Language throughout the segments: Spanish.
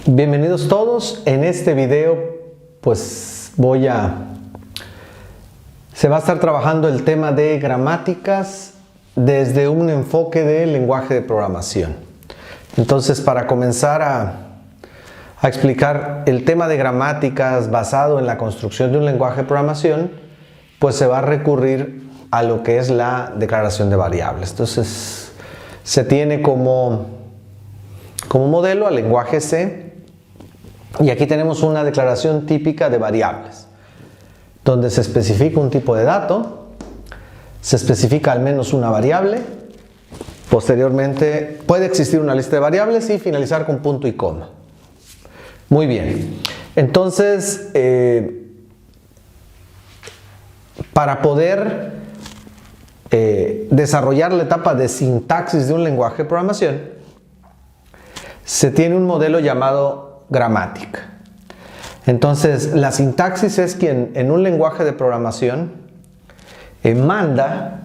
Bienvenidos todos. En este video se va a estar trabajando el tema de gramáticas desde un enfoque de lenguaje de programación. Entonces, para comenzar a explicar el tema de gramáticas basado en la construcción de un lenguaje de programación, pues se va a recurrir a lo que es la declaración de variables. Entonces, se tiene como modelo al lenguaje C, y aquí tenemos una declaración típica de variables, donde se especifica un tipo de dato, se especifica al menos una variable, posteriormente puede existir una lista de variables y finalizar con punto y coma. Muy bien, entonces para poder desarrollar la etapa de sintaxis de un lenguaje de programación, se tiene un modelo llamado gramática. Entonces, la sintaxis es quien en un lenguaje de programación manda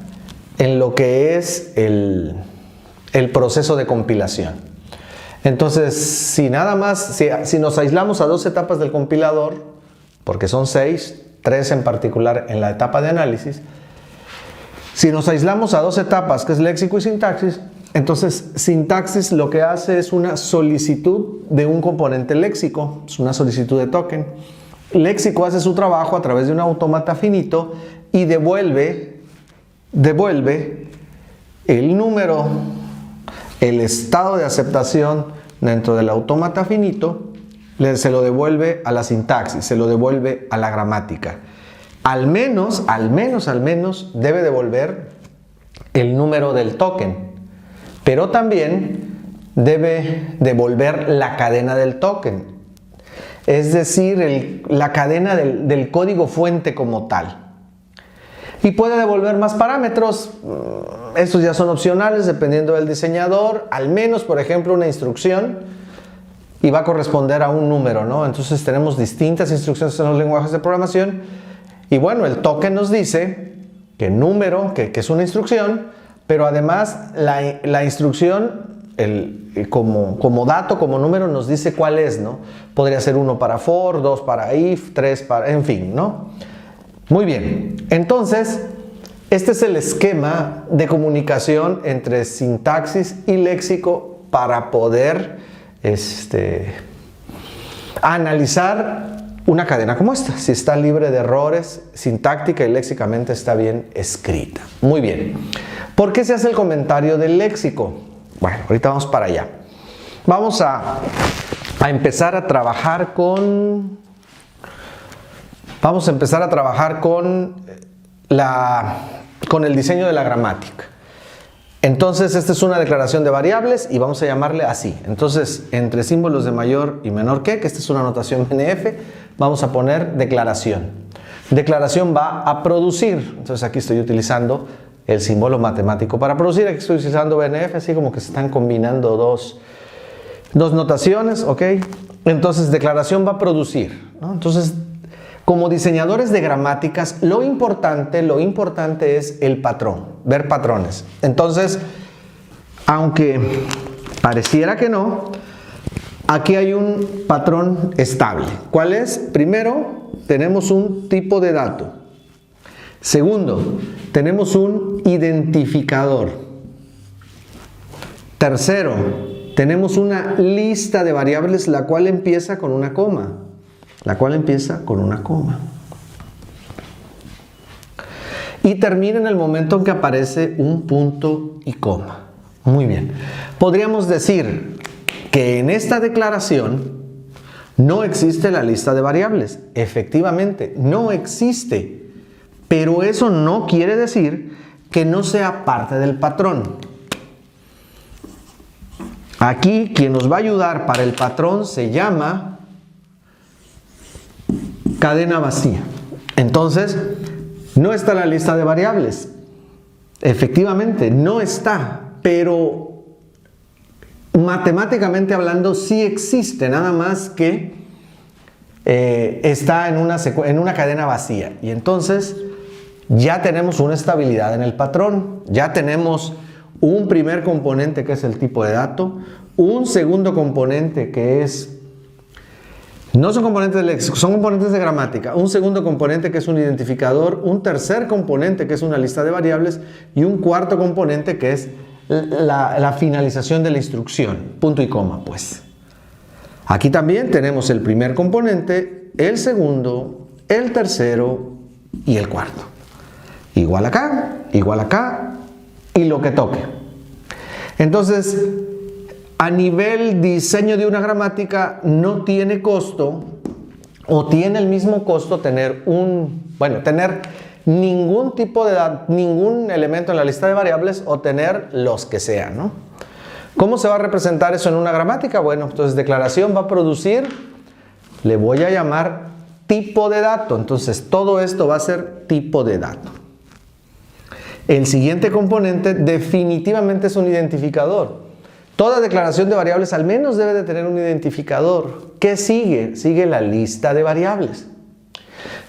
en lo que es el proceso de compilación. Entonces, si nos aislamos a dos etapas del compilador, porque son 6, 3 en particular en la etapa de análisis, si nos aislamos a dos etapas, que es léxico y sintaxis, entonces sintaxis lo que hace es una solicitud de un componente léxico, es una solicitud de token. Léxico hace su trabajo a través de un autómata finito y devuelve el número, el estado de aceptación dentro del autómata finito, se lo devuelve a la sintaxis, se lo devuelve a la gramática. Al menos debe devolver el número del token, pero también debe devolver la cadena del token, es decir, la cadena del código fuente como tal. Y puede devolver más parámetros, estos ya son opcionales dependiendo del diseñador, al menos, por ejemplo, una instrucción, y va a corresponder a un número, ¿no? Entonces tenemos distintas instrucciones en los lenguajes de programación. Y bueno, el token nos dice que número, que es una instrucción, pero además la instrucción, como dato, como número, nos dice cuál es, ¿no? Podría ser 1 para for, 2 para if, 3 para, en fin, ¿no? Muy bien, entonces, este es el esquema de comunicación entre sintaxis y léxico para poder analizar una cadena como esta, si está libre de errores, sintáctica y léxicamente está bien escrita. Muy bien. ¿Por qué se hace el comentario del léxico? Bueno, ahorita vamos para allá. Vamos a empezar a trabajar con el diseño de la gramática. Entonces, esta es una declaración de variables y vamos a llamarle así. Entonces, entre símbolos de mayor y menor que esta es una notación BNF, vamos a poner declaración. Declaración va a producir. Entonces, aquí estoy utilizando el símbolo matemático para producir. Aquí estoy utilizando BNF, así como que se están combinando dos notaciones, ¿ok? Entonces, declaración va a producir, ¿no? Entonces, como diseñadores de gramáticas, lo importante es el patrón, ver patrones. Entonces, aunque pareciera que no, aquí hay un patrón estable. ¿Cuál es? Primero, tenemos un tipo de dato. Segundo, tenemos un identificador. Tercero, tenemos una lista de variables la cual empieza con una coma. Y termina en el momento en que aparece un punto y coma. Muy bien. Podríamos decir que en esta declaración no existe la lista de variables. Efectivamente, no existe. Pero eso no quiere decir que no sea parte del patrón. Aquí, quien nos va a ayudar para el patrón se llama cadena vacía. Entonces, no está la lista de variables. Efectivamente, no está, pero matemáticamente hablando sí existe, nada más que está en una cadena vacía. Y entonces ya tenemos una estabilidad en el patrón, ya tenemos un primer componente que es el tipo de dato, un segundo componente que es No son componentes del léxico, son componentes de gramática. Un segundo componente que es un identificador, un tercer componente que es una lista de variables y un cuarto componente que es la finalización de la instrucción, punto y coma, pues. Aquí también tenemos el primer componente, el segundo, el tercero y el cuarto. Igual acá y lo que toque. Entonces, a nivel diseño de una gramática no tiene costo o tiene el mismo costo tener ningún tipo de ningún elemento en la lista de variables o tener los que sean, ¿no? ¿Cómo se va a representar eso en una gramática? Bueno, entonces declaración va a producir, le voy a llamar tipo de dato. Entonces todo esto va a ser tipo de dato. El siguiente componente definitivamente es un identificador. Toda declaración de variables al menos debe de tener un identificador. ¿Qué sigue? Sigue la lista de variables.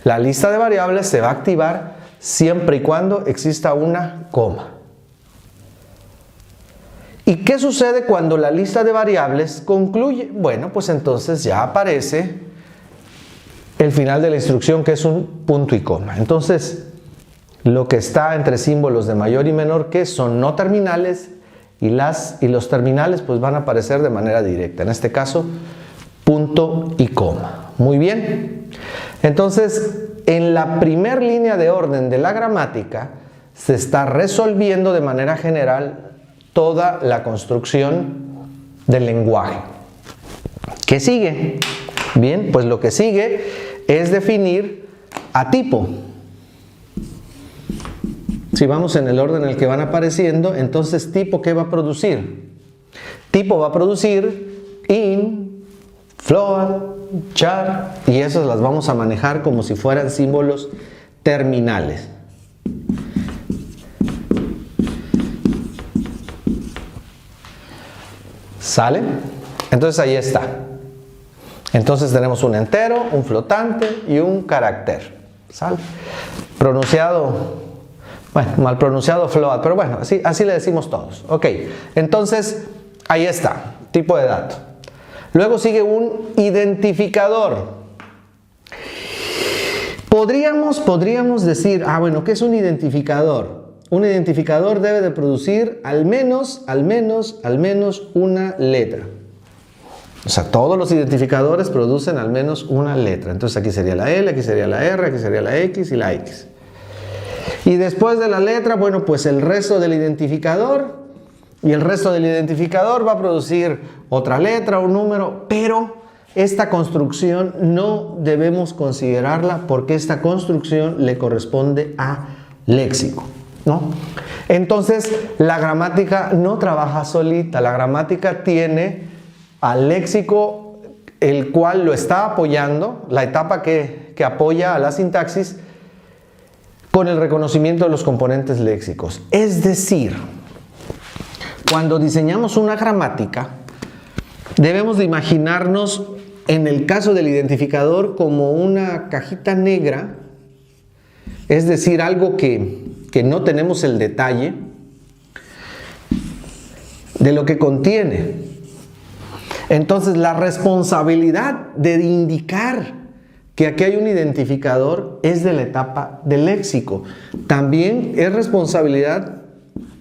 La lista de variables se va a activar siempre y cuando exista una coma. ¿Y qué sucede cuando la lista de variables concluye? Bueno, pues entonces ya aparece el final de la instrucción, que es un punto y coma. Entonces, lo que está entre símbolos de mayor y menor que son no terminales y los terminales pues van a aparecer de manera directa. En este caso, punto y coma. Muy bien. Entonces, en la primera línea de orden de la gramática se está resolviendo de manera general toda la construcción del lenguaje. ¿Qué sigue? Bien, pues lo que sigue es definir a tipo. Si vamos en el orden en el que van apareciendo, entonces tipo, ¿qué va a producir? Tipo va a producir in, float, char, y esas las vamos a manejar como si fueran símbolos terminales. ¿Sale? Entonces ahí está. Entonces tenemos un entero, un flotante y un carácter. ¿Sale? Pronunciado, bueno, mal pronunciado float, pero bueno, así le decimos todos. Ok, entonces ahí está, tipo de dato. Luego sigue un identificador. Podríamos decir, bueno, ¿qué es un identificador? Un identificador debe de producir al menos una letra. O sea, todos los identificadores producen al menos una letra. Entonces aquí sería la L, aquí sería la R, aquí sería la X y la X. Y después de la letra, bueno, pues el resto del identificador, y el resto del identificador va a producir otra letra, un número, pero esta construcción no debemos considerarla porque esta construcción le corresponde a léxico, ¿no? Entonces, la gramática no trabaja solita, la gramática tiene al léxico, el cual lo está apoyando, la etapa que apoya a la sintaxis, con el reconocimiento de los componentes léxicos. Es decir, cuando diseñamos una gramática, debemos de imaginarnos, en el caso del identificador, como una cajita negra, es decir, algo que no tenemos el detalle de lo que contiene. Entonces, la responsabilidad de indicar que aquí hay un identificador es de la etapa del léxico. También es responsabilidad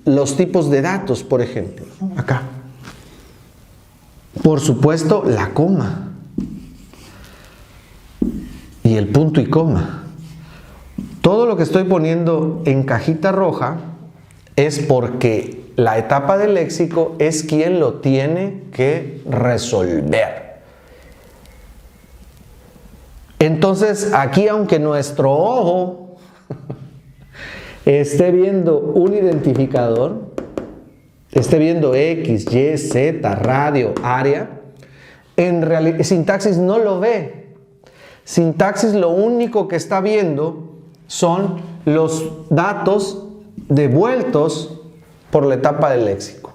los tipos de datos, por ejemplo, acá. Por supuesto, la coma y el punto y coma. Todo lo que estoy poniendo en cajita roja es porque la etapa del léxico es quien lo tiene que resolver. Entonces, aquí, aunque nuestro ojo esté viendo un identificador, esté viendo X, Y, Z, radio, área, en realidad sintaxis no lo ve. Sintaxis lo único que está viendo son los datos devueltos por la etapa del léxico.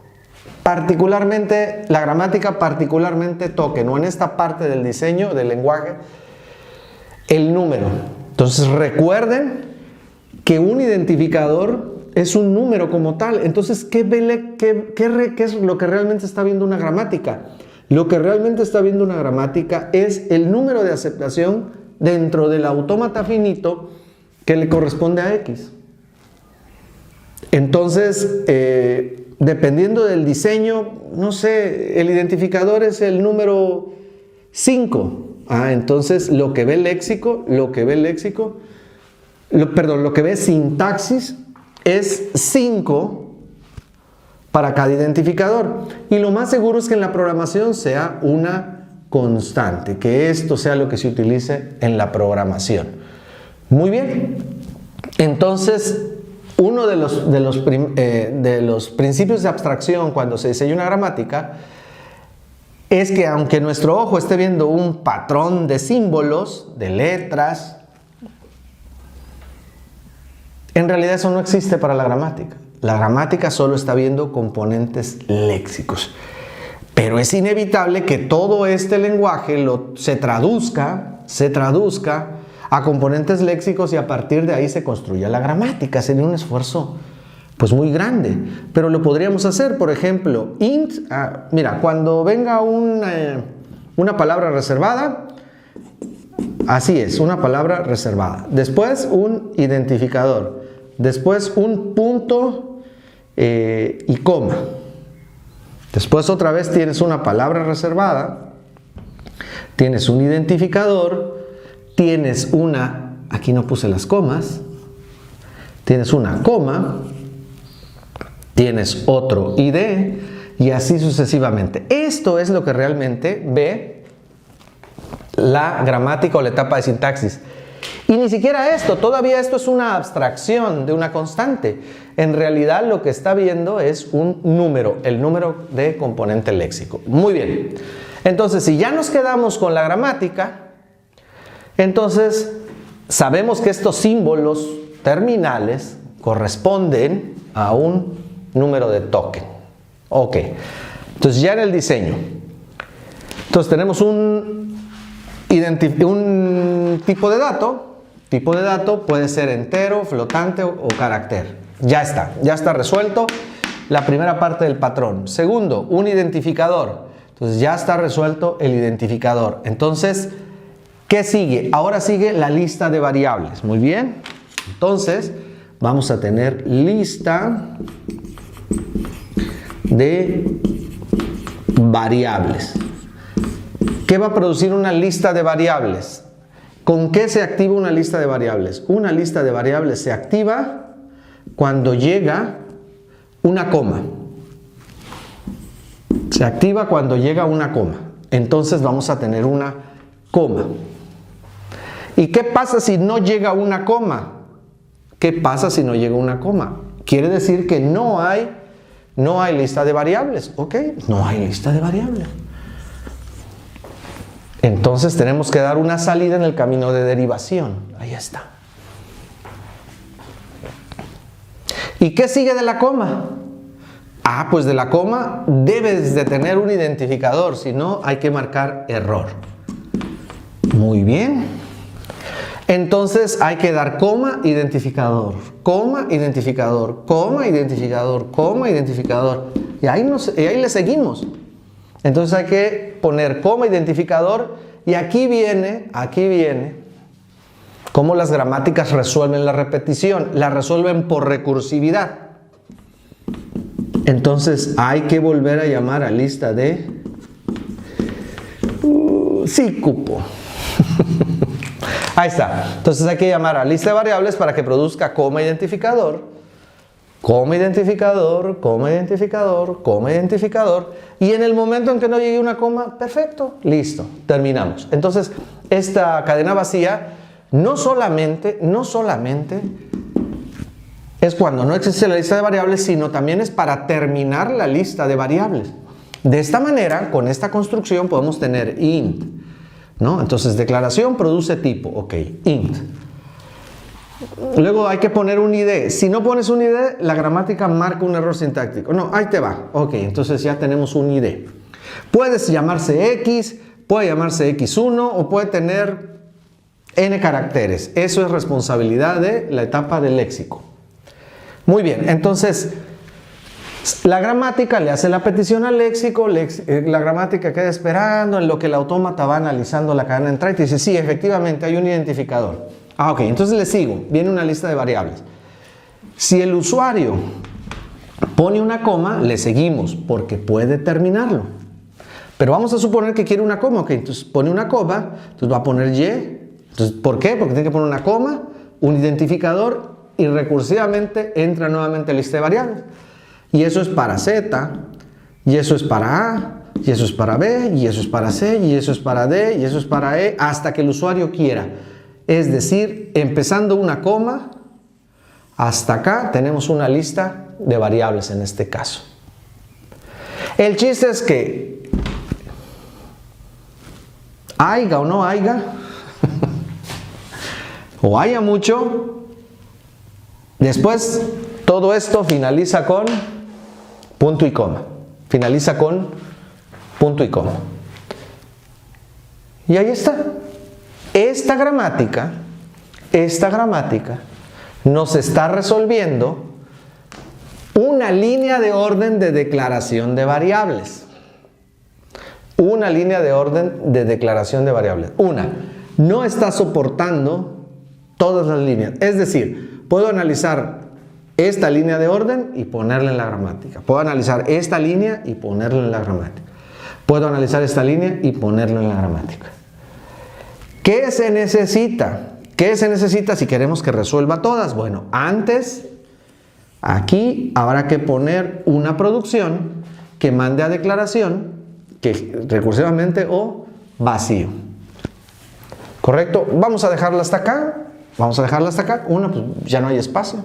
Particularmente, la gramática particularmente toque, no en esta parte del diseño del lenguaje, el número. Entonces recuerden que un identificador es un número como tal. Entonces, ¿qué es lo que realmente está viendo una gramática? Lo que realmente está viendo una gramática es el número de aceptación dentro del autómata finito que le corresponde a X. Entonces, dependiendo del diseño, no sé, el identificador es el número 5. Entonces lo que ve léxico, lo que ve sintaxis es 5 para cada identificador. Y lo más seguro es que en la programación sea una constante, que esto sea lo que se utilice en la programación. Muy bien. Entonces, uno de los principios de abstracción cuando se diseña una gramática es que aunque nuestro ojo esté viendo un patrón de símbolos, de letras, en realidad eso no existe para la gramática. La gramática solo está viendo componentes léxicos. Pero es inevitable que todo este lenguaje se traduzca a componentes léxicos y a partir de ahí se construya la gramática. Sería un esfuerzo pues muy grande, pero lo podríamos hacer. Por ejemplo, int, mira, cuando venga una palabra reservada, así es, una palabra reservada. Después un identificador, después un punto y coma. Después otra vez tienes una palabra reservada, tienes un identificador, tienes una, aquí no puse las comas, tienes una coma, tienes otro ID y así sucesivamente. Esto es lo que realmente ve la gramática o la etapa de sintaxis. Y ni siquiera esto, todavía esto es una abstracción de una constante. En realidad lo que está viendo es un número, el número de componente léxico. Muy bien. Entonces, si ya nos quedamos con la gramática, entonces sabemos que estos símbolos terminales corresponden a un número de token. Ok. Entonces ya en el diseño. Entonces tenemos un tipo de dato. Tipo de dato puede ser entero, flotante o carácter. Ya está resuelto la primera parte del patrón. Segundo, un identificador. Entonces ya está resuelto el identificador. Entonces, ¿qué sigue? Ahora sigue la lista de variables. Muy bien. Entonces, vamos a tener lista de variables. ¿Qué va a producir una lista de variables? ¿Con qué se activa una lista de variables? Una lista de variables se activa cuando llega una coma. Se activa cuando llega una coma. Entonces vamos a tener una coma. ¿Y qué pasa si no llega una coma? ¿Qué pasa si no llega una coma? Quiere decir que no hay lista de variables. ¿Ok? No hay lista de variables. Entonces tenemos que dar una salida en el camino de derivación. Ahí está. ¿Y qué sigue de la coma? Pues de la coma debes de tener un identificador, si no hay que marcar error. Muy bien. Entonces hay que dar coma, identificador, coma, identificador, coma, identificador, coma, identificador. Y ahí le seguimos. Entonces hay que poner coma, identificador, y aquí viene cómo las gramáticas resuelven la repetición. La resuelven por recursividad. Entonces hay que volver a llamar a lista de sí, cupo. Ahí está. Entonces hay que llamar a lista de variables para que produzca coma, identificador, coma, identificador, coma, identificador, coma, identificador. Y en el momento en que no llegue una coma, perfecto, listo, terminamos. Entonces, esta cadena vacía no solamente es cuando no existe la lista de variables, sino también es para terminar la lista de variables. De esta manera, con esta construcción podemos tener int, ¿no? Entonces, declaración produce tipo, ok, int. Luego hay que poner un ID. Si no pones un ID, la gramática marca un error sintáctico. No, ahí te va. Ok, entonces ya tenemos un ID. Puedes llamarse X, puede llamarse X1 o puede tener N caracteres. Eso es responsabilidad de la etapa del léxico. Muy bien, entonces La gramática le hace la petición al léxico, la gramática queda esperando en lo que el autómata va analizando la cadena de entrada y te dice, sí, efectivamente hay un identificador. Ah, ok, entonces le sigo, viene una lista de variables. Si el usuario pone una coma, le seguimos porque puede terminarlo. Pero vamos a suponer que quiere una coma, ok, entonces pone una coma, entonces va a poner Y. Entonces, ¿por qué? Porque tiene que poner una coma, un identificador y recursivamente entra nuevamente a la lista de variables. Y eso es para Z, y eso es para A, y eso es para B, y eso es para C, y eso es para D, y eso es para E, hasta que el usuario quiera. Es decir, empezando una coma, hasta acá tenemos una lista de variables en este caso. El chiste es que haya o no haya, o haya mucho, después todo esto finaliza con punto y coma. Finaliza con punto y coma. Y ahí está. Esta gramática nos está resolviendo una línea de orden de declaración de variables. Una línea de orden de declaración de variables. No está soportando todas las líneas. Es decir, puedo analizar esta línea de orden y ponerla en la gramática. Puedo analizar esta línea y ponerla en la gramática. Puedo analizar esta línea y ponerla en la gramática. ¿Qué se necesita? ¿Qué se necesita si queremos que resuelva todas? Bueno, antes, aquí habrá que poner una producción que mande a declaración, que recursivamente o vacío. ¿Correcto? Vamos a dejarla hasta acá. Vamos a dejarla hasta acá. Una, pues ya no hay espacio.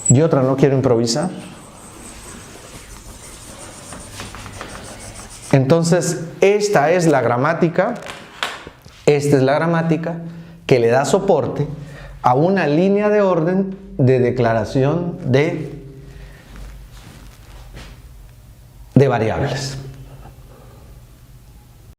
Y otra, no quiero improvisar. Entonces, esta es la gramática que le da soporte a una línea de orden de declaración de variables.